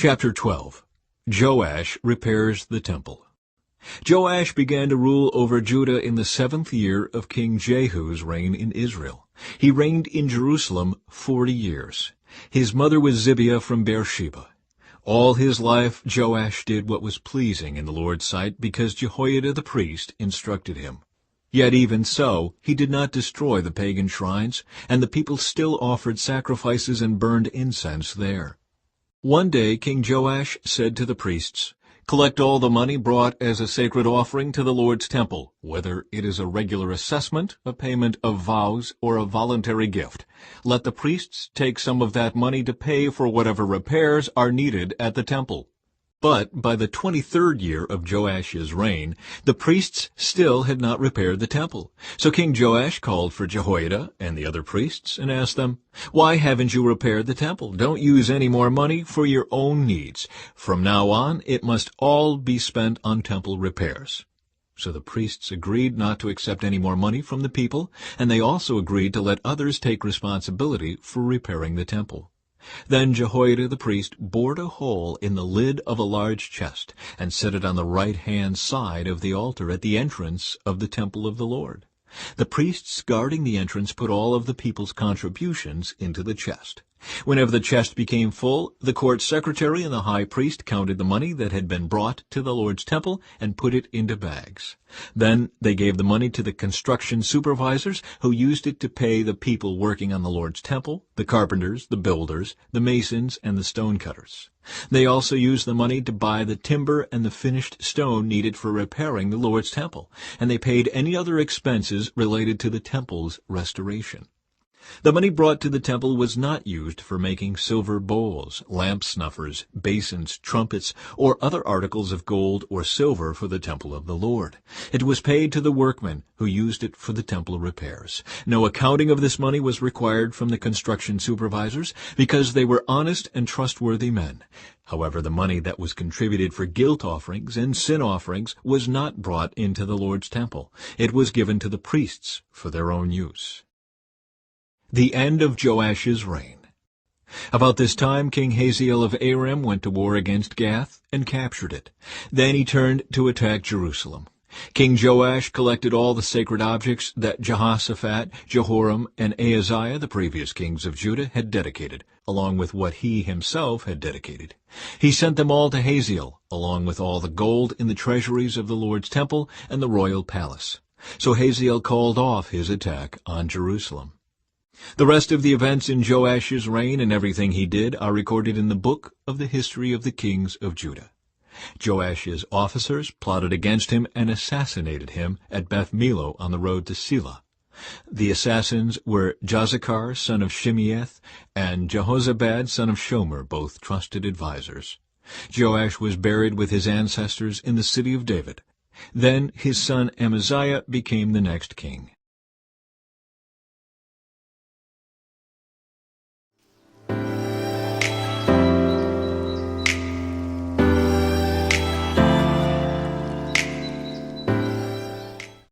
Chapter 12. Joash repairs the temple. Joash began to rule over Judah in the 7th year of King Jehu's reign in Israel. He reigned in Jerusalem 40 years. His mother was Zibiah from Beersheba. All his life Joash did what was pleasing in the Lord's sight, because Jehoiada the priest instructed him. Yet even so, he did not destroy the pagan shrines, and the people still offered sacrifices and burned incense there. One day King Joash said to the priests, "Collect all the money brought as a sacred offering to the Lord's temple, whether it is a regular assessment, a payment of vows, or a voluntary gift. Let the priests take some of that money to pay for whatever repairs are needed at the temple." But by the 23rd year of Joash's reign, the priests still had not repaired the temple. So King Joash called for Jehoiada and the other priests and asked them, "Why haven't you repaired the temple? Don't use any more money for your own needs. From now on, it must all be spent on temple repairs." So the priests agreed not to accept any more money from the people, and they also agreed to let others take responsibility for repairing the temple. Then Jehoiada the priest bored a hole in the lid of a large chest and set it on the right-hand side of the altar at the entrance of the temple of the Lord. The priests guarding the entrance put all of the people's contributions into the chest. Whenever the chest became full, the court secretary and the high priest counted the money that had been brought to the Lord's temple and put it into bags. Then they gave the money to the construction supervisors, who used it to pay the people working on the Lord's temple, the carpenters, the builders, the masons, and the stonecutters. They also used the money to buy the timber and the finished stone needed for repairing the Lord's temple, and they paid any other expenses related to the temple's restoration. The money brought to the temple was not used for making silver bowls, lamp snuffers, basins, trumpets, or other articles of gold or silver for the temple of the Lord. It was paid to the workmen who used it for the temple repairs. No accounting of this money was required from the construction supervisors, because they were honest and trustworthy men. However, the money that was contributed for guilt offerings and sin offerings was not brought into the Lord's temple. It was given to the priests for their own use. The end of Joash's reign. About this time King Hazael of Aram went to war against Gath and captured it. Then he turned to attack Jerusalem. King Joash collected all the sacred objects that Jehoshaphat, Jehoram, and Ahaziah, the previous kings of Judah, had dedicated, along with what he himself had dedicated. He sent them all to Hazael, along with all the gold in the treasuries of the Lord's temple and the royal palace. So Hazael called off his attack on Jerusalem. The rest of the events in Joash's reign and everything he did are recorded in the book of the history of the kings of Judah. Joash's officers plotted against him and assassinated him at Beth Millo on the road to Selah. The assassins were Jozachar, son of Shimeath, and Jehozabad, son of Shomer, both trusted advisers. Joash was buried with his ancestors in the city of David. Then his son Amaziah became the next king.